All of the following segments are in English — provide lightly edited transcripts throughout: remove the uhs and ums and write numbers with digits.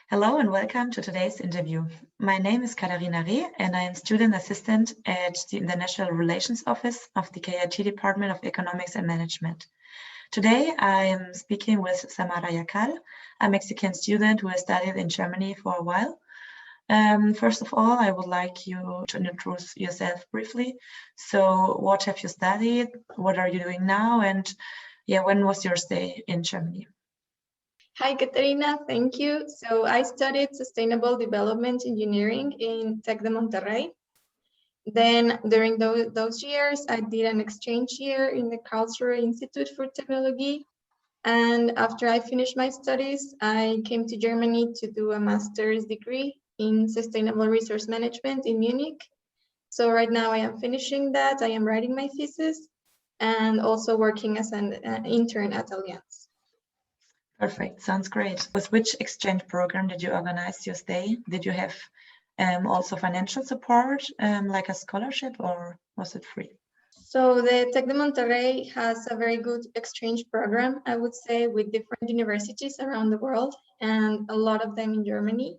Hello and welcome to today's interview. My name is Katharina Reh and I am student assistant at the International Relations Office of the KIT Department of Economics and Management. Today I am speaking with Samara Yakal, a Mexican student who has studied in Germany for a while. First of all, I would like you to introduce yourself briefly. So what have you studied? What are you doing now? And when was your stay in Germany? Hi, Katerina. Thank you. So I studied Sustainable Development Engineering in Tec de Monterrey. Then during those years, I did an exchange year in the Karlsruhe Institute for Technology. And after I finished my studies, I came to Germany to do a master's degree in Sustainable Resource Management in Munich. So right now I am finishing that. I am writing my thesis and also working as an intern at Allianz. Perfect, sounds great. With which exchange program did you organize your stay? Did you have also financial support, like a scholarship, or was it free? So the Tec de Monterrey has a very good exchange program, I would say, with different universities around the world and a lot of them in Germany.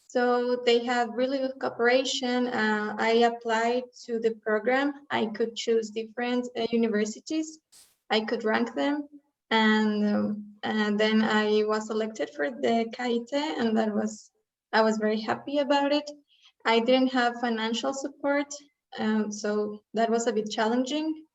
So they have really good cooperation. I applied to the program. I could choose different universities. I could rank them. And then I was selected for the KIT, and I was very happy about it. I didn't have financial support, so that was a bit challenging,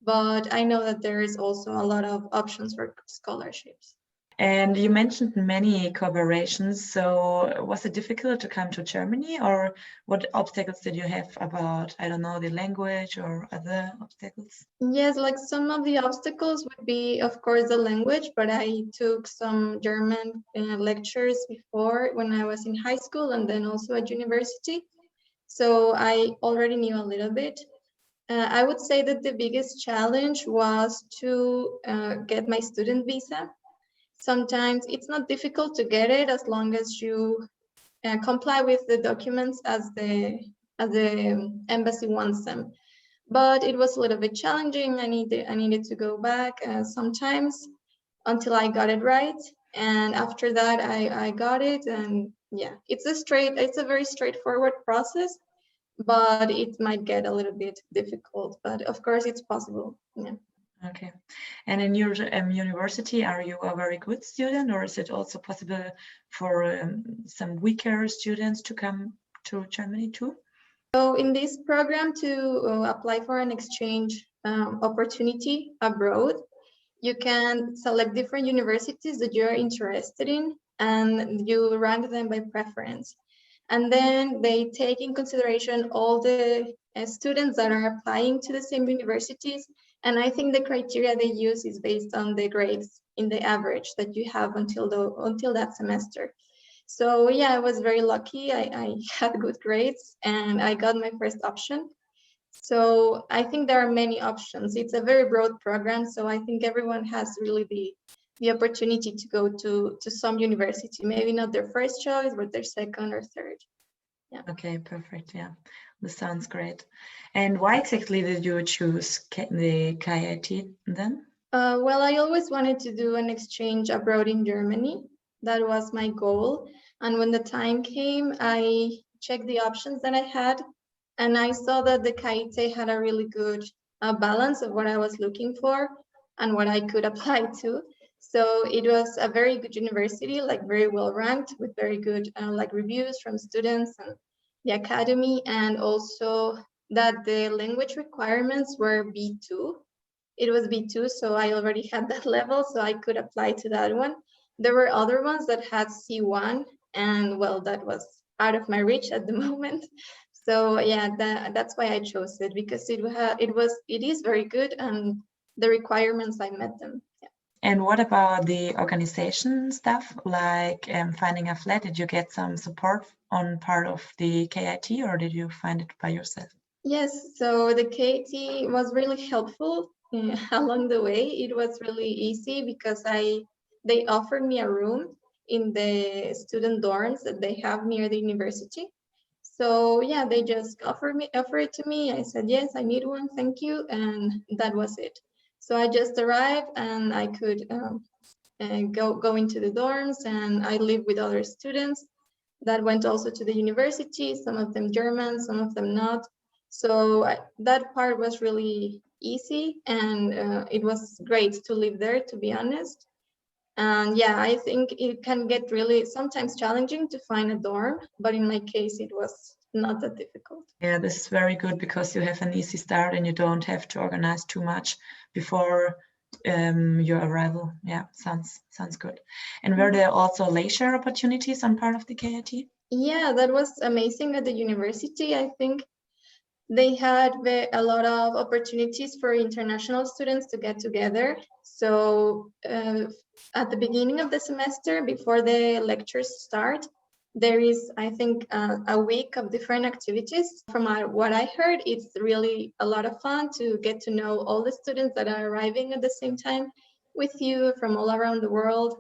but I know that there is also a lot of options for scholarships. And you mentioned many collaborations, so was it difficult to come to Germany, or what obstacles did you have about, I don't know, the language or other obstacles? Yes, like some of the obstacles would be, of course, the language, but I took some German lectures before when I was in high school and then also at university. So I already knew a little bit. I would say that the biggest challenge was to get my student visa. Sometimes it's not difficult to get it as long as you comply with the documents as the embassy wants them. But it was a little bit challenging. I needed to go back sometimes until I got it right. And after that, I got it. And yeah, it's a very straightforward process, but it might get a little bit difficult. But of course, it's possible. Yeah. Okay. And in your university, are you a very good student, or is it also possible for some weaker students to come to Germany too? So in this program, to apply for an exchange opportunity abroad, you can select different universities that you're interested in, and you rank them by preference. And then they take in consideration all the students that are applying to the same universities. And I think the criteria they use is based on the grades in the average that you have until that semester. So yeah, I was very lucky. I had good grades and I got my first option. So I think there are many options. It's a very broad program. So I think everyone has really the opportunity to go to some university, maybe not their first choice, but their second or third. Yeah. Okay, perfect. Yeah, this sounds great. And why exactly did you choose the KIT then? Well, I always wanted to do an exchange abroad in Germany. That was my goal. And when the time came, I checked the options that I had, and I saw that the KIT had a really good balance of what I was looking for and what I could apply to. So it was a very good university, like very well ranked, with very good like reviews from students and the academy, and also that the language requirements were B2. It was B2, so I already had that level, so I could apply to that one. There were other ones that had C1, and well, that was out of my reach at the moment. So yeah, that's why I chose it, because it is very good, and the requirements, I met them. Yeah. And what about the organization stuff, like finding a flat? Did you get some support on part of the KIT, or did you find it by yourself? Yes, so the KIT was really helpful along the way. It was really easy because they offered me a room in the student dorms that they have near the university. So yeah, they just offered it to me. I said, yes, I need one, thank you. And that was it. So I just arrived and I could go into the dorms, and I lived with other students that went also to the university, some of them German, some of them not. So that part was really easy, and it was great to live there, to be honest. And yeah, I think it can get really sometimes challenging to find a dorm, but in my case, it was not that difficult. Yeah, this is very good because you have an easy start and you don't have to organize too much before your arrival. Yeah, sounds good. And were there also leisure opportunities on part of the KIT? Yeah, that was amazing at the university. I think they had a lot of opportunities for international students to get together. So at the beginning of the semester, before the lectures start, there is, I think, a week of different activities. From what I heard, it's really a lot of fun to get to know all the students that are arriving at the same time with you from all around the world.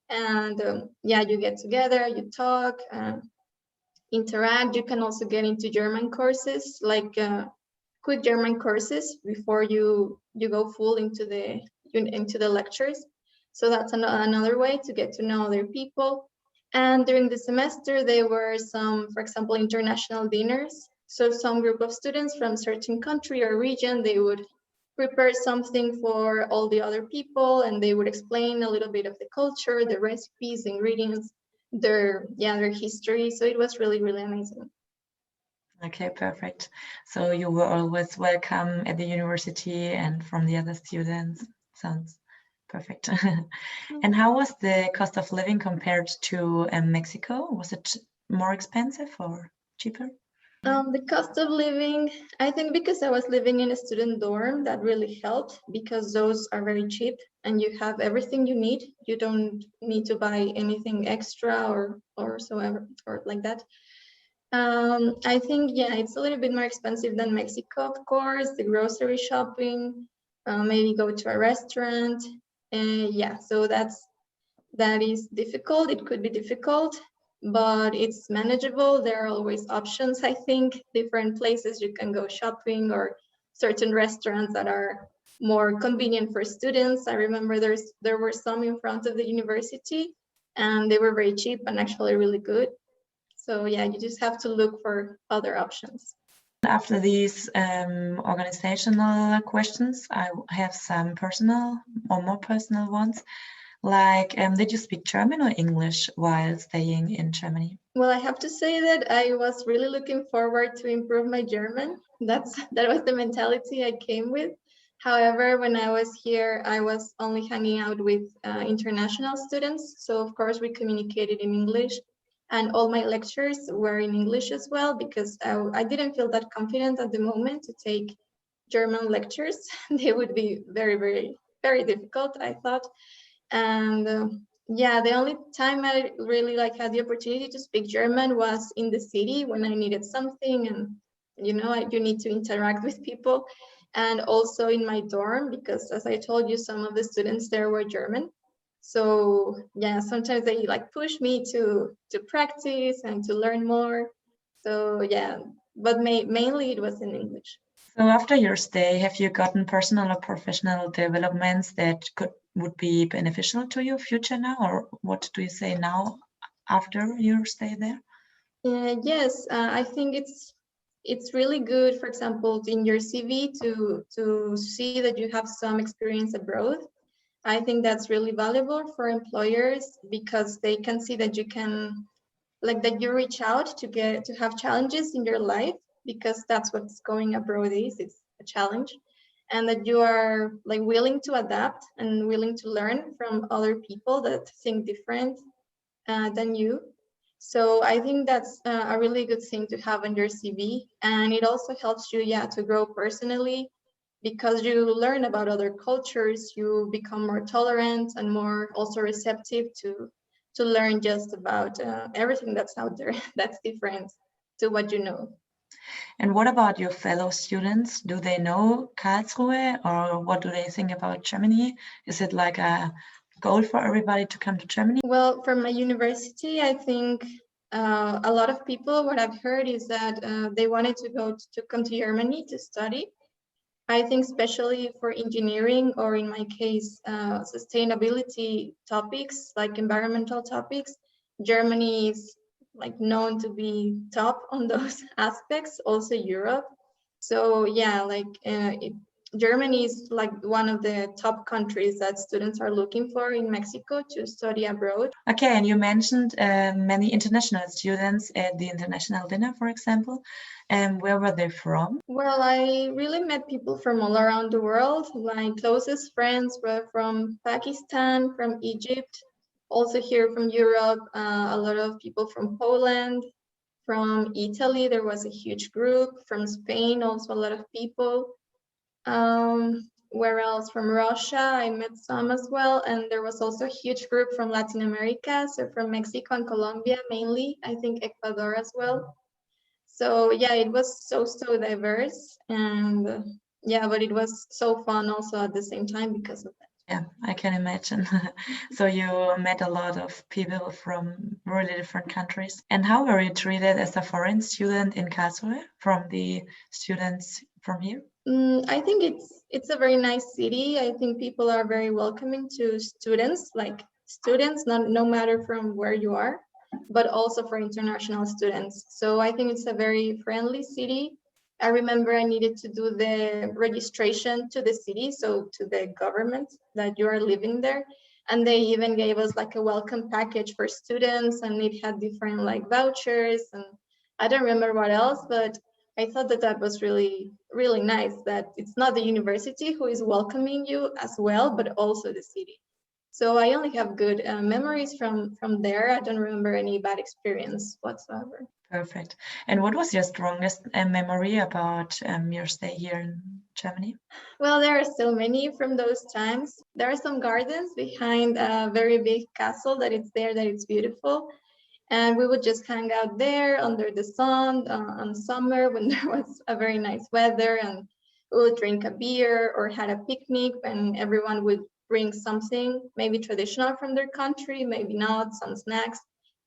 And yeah, you get together, you talk, interact. You can also get into German courses, like quick German courses before you go full into the lectures. So that's another way to get to know other people. And during the semester, there were some, for example, international dinners. So some group of students from certain country or region, they would prepare something for all the other people, and they would explain a little bit of the culture, the recipes, ingredients, their history. So it was really, really amazing. Okay, perfect. So you were always welcome at the university and from the other students. Sounds perfect. And how was the cost of living compared to Mexico? Was it more expensive or cheaper? The cost of living, I think because I was living in a student dorm, that really helped because those are very cheap and you have everything you need. You don't need to buy anything extra or so ever or like that. I think, yeah, it's a little bit more expensive than Mexico, of course, the grocery shopping, maybe go to a restaurant. Yeah, so that is difficult. It could be difficult, but it's manageable. There are always options, I think, different places you can go shopping or certain restaurants that are more convenient for students. I remember there were some in front of the university and they were very cheap and actually really good. So yeah, you just have to look for other options. After these organizational questions, I have some personal or more personal ones. Like, did you speak German or English while staying in Germany? Well, I have to say that I was really looking forward to improve my German. That was the mentality I came with. However, when I was here, I was only hanging out with international students. So of course we communicated in English, and all my lectures were in English as well, because I didn't feel that confident at the moment to take German lectures. They would be very, very, very difficult, I thought. And yeah, the only time I really had the opportunity to speak German was in the city when I needed something, and you need to interact with people, and also in my dorm, because as I told you, some of the students there were German. So yeah, sometimes they push me to practice and to learn more. So yeah, but mainly it was in English. So after your stay, have you gotten personal or professional developments that would be beneficial to your future now, or what do you say now after your stay there? Yes, I think it's really good, for example, in your CV to see that you have some experience abroad. I think that's really valuable for employers because they can see that you can, that you reach out to have challenges in your life, because that's what's going abroad is. It's a challenge, and that you are willing to adapt and willing to learn from other people that think different than you. So I think that's a really good thing to have on your CV, and it also helps you, to grow personally, because you learn about other cultures, you become more tolerant and more also receptive to learn just about everything that's out there that's different to what you know. And what about your fellow students? Do they know Karlsruhe, or what do they think about Germany? Is it like a goal for everybody to come to Germany? Well, from my university, I think a lot of people, what I've heard is that they wanted to come to Germany to study. I think especially for engineering, or in my case, sustainability topics, like environmental topics, Germany is like known to be top on those aspects, also Europe. So yeah, Germany is like one of the top countries that students are looking for in Mexico to study abroad. Okay, and you mentioned many international students at the international dinner, for example. Where were they from? Well, I really met people from all around the world. My closest friends were from Pakistan, from Egypt, also here from Europe, a lot of people from Poland, from Italy, there was a huge group, from Spain, also a lot of people. Where else? From Russia, I met some as well. And there was also a huge group from Latin America, so from Mexico and Colombia mainly, I think Ecuador as well. So yeah, it was so diverse, and yeah, but it was so fun also at the same time because of that. Yeah, I can imagine. So you met a lot of people from really different countries. And how were you treated as a foreign student in Karlsruhe from the students from here? I think it's a very nice city. I think people are very welcoming to students, no matter from where you are, but also for international students. So I think it's a very friendly city. I remember I needed to do the registration to the city, so to the government that you are living there. And they even gave us like a welcome package for students, and it had different like vouchers, and I don't remember what else, but I thought that that was really, really nice, that it's not the university who is welcoming you as well, but also the city. So I only have good memories from there. I don't remember any bad experience whatsoever. Perfect. And what was your strongest memory about your stay here in Germany? Well, there are so many from those times. There are some gardens behind a very big castle that it's there, that it's beautiful. And we would just hang out there under the sun on summer when there was a very nice weather, and we would drink a beer or had a picnic, and everyone would bring something, maybe traditional from their country, maybe not, some snacks.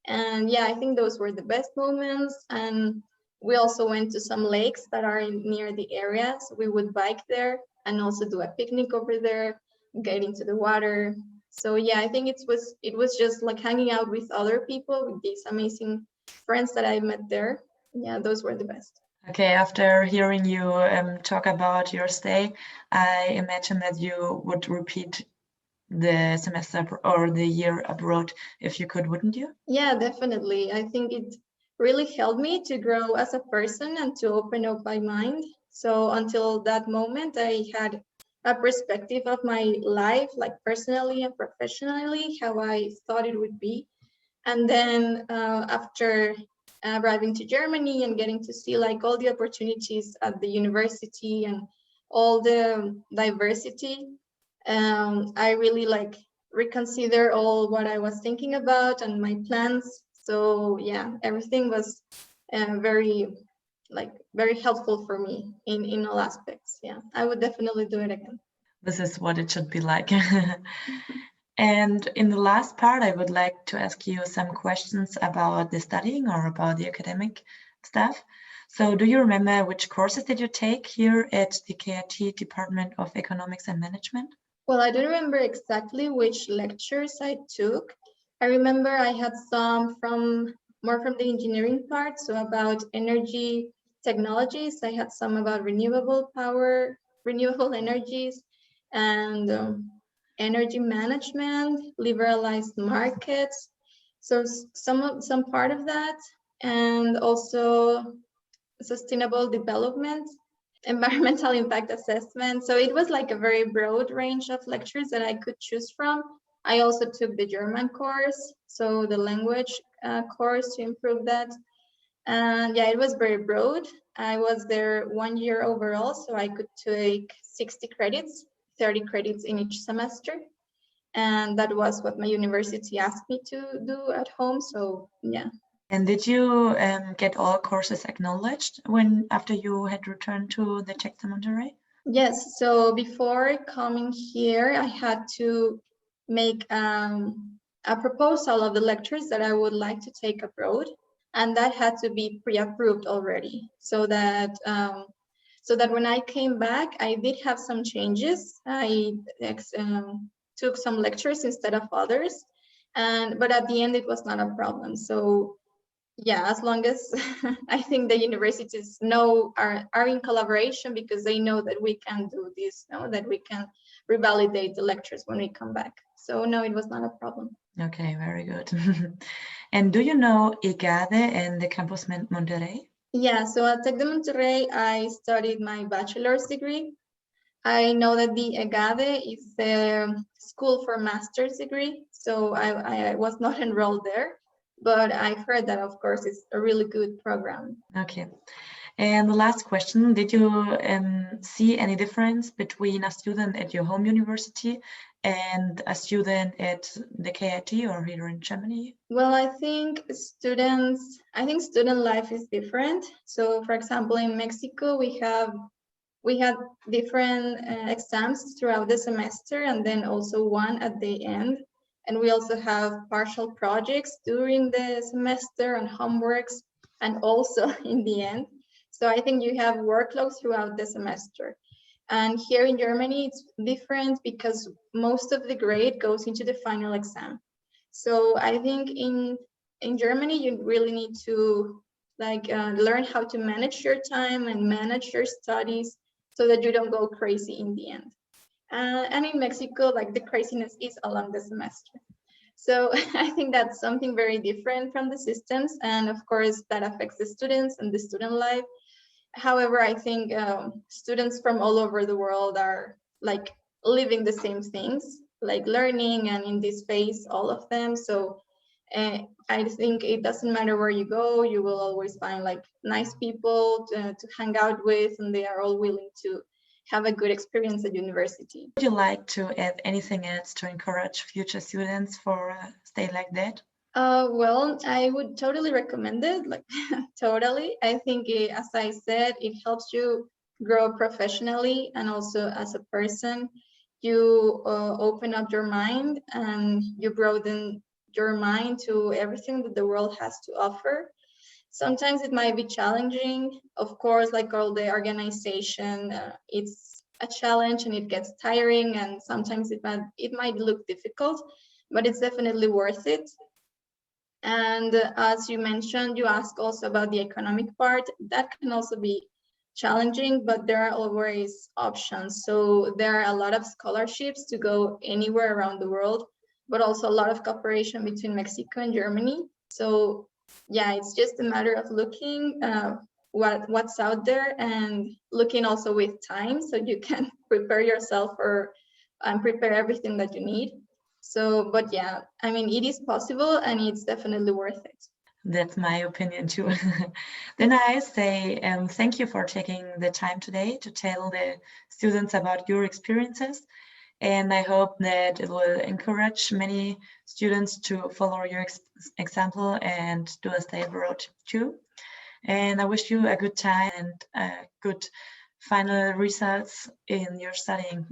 And yeah, I think those were the best moments. And we also went to some lakes that are near the area. So we would bike there and also do a picnic over there, get into the water. So yeah, I think it was just like hanging out with other people, with these amazing friends that I met there. Yeah, those were the best. Okay, after hearing you talk about your stay, I imagine that you would repeat the semester or the year abroad if you could, wouldn't you? Yeah, definitely. I think it really helped me to grow as a person and to open up my mind. So until that moment, I had a perspective of my life, like personally and professionally, how I thought it would be. And then after arriving to Germany and getting to see like all the opportunities at the university and all the diversity, I really like reconsider all what I was thinking about and my plans. So yeah, everything was very helpful for me in all aspects. Yeah, I would definitely do it again. This is what it should be like. And in the last part, I would like to ask you some questions about the studying or about the academic stuff. So do you remember which courses did you take here at the KIT Department of Economics and Management? Well, I don't remember exactly which lectures I took. I remember I had some more from the engineering part, so about energy technologies. I had some about renewable power, renewable energies, and energy management, liberalized markets. So some part of that, and also sustainable development, environmental impact assessment. So it was like a very broad range of lectures that I could choose from. I also took the German course, so the language course to improve that. And yeah, it was very broad. I was there 1 year overall, so I could take 60 credits, 30 credits in each semester. And that was what my university asked me to do at home. So yeah. And did you get all courses acknowledged after you had returned to the Czech Monterrey? Yes, so before coming here, I had to make a proposal of the lectures that I would like to take abroad, and that had to be pre-approved already, so that so that when I came back, I did have some changes. I took some lectures instead of others, but at the end it was not a problem. So yeah, as long as I think the universities are in collaboration, because they know that we can do this, that we can revalidate the lectures when we come back. So no, it was not a problem. Okay, very good. And do you know EGADE and the Campus Monterrey? Yeah, so at Tec de Monterrey, I studied my bachelor's degree. I know that the EGADE is the school for master's degree, so I was not enrolled there, but I've heard that, of course, it's a really good program. Okay. And the last question, did you see any difference between a student at your home university and a student at the KIT or here in Germany? Well, I think student life is different. So for example, in Mexico, we had different exams throughout the semester, and then also one at the end. And we also have partial projects during the semester and homeworks, and also in the end. So I think you have workloads throughout the semester. And here in Germany, it's different because most of the grade goes into the final exam. So I think in Germany, you really need to learn how to manage your time and manage your studies so that you don't go crazy in the end. And in Mexico, the craziness is along the semester. So I think that's something very different from the systems. And of course, that affects the students and the student life. However, I think students from all over the world are living the same things, like learning, and in this phase, all of them. So I think it doesn't matter where you go, you will always find nice people to hang out with, and they are all willing to have a good experience at university. Would you like to add anything else to encourage future students for a stay like that? Well, I would totally recommend it, totally. I think, as I said, it helps you grow professionally and also as a person. You open up your mind and you broaden your mind to everything that the world has to offer. Sometimes it might be challenging, of course, like all the organization, it's a challenge and it gets tiring, and sometimes it might look difficult, but it's definitely worth it. And as you mentioned, you asked also about the economic part. That can also be challenging, but there are always options. So there are a lot of scholarships to go anywhere around the world, but also a lot of cooperation between Mexico and Germany. So yeah, it's just a matter of looking what's out there, and looking also with time so you can prepare yourself and prepare everything that you need. So, but yeah, I mean, it is possible and it's definitely worth it. That's my opinion too. Then I say thank you for taking the time today to tell the students about your experiences. And I hope that it will encourage many students to follow your example and do a stay abroad too. And I wish you a good time and good final results in your studying.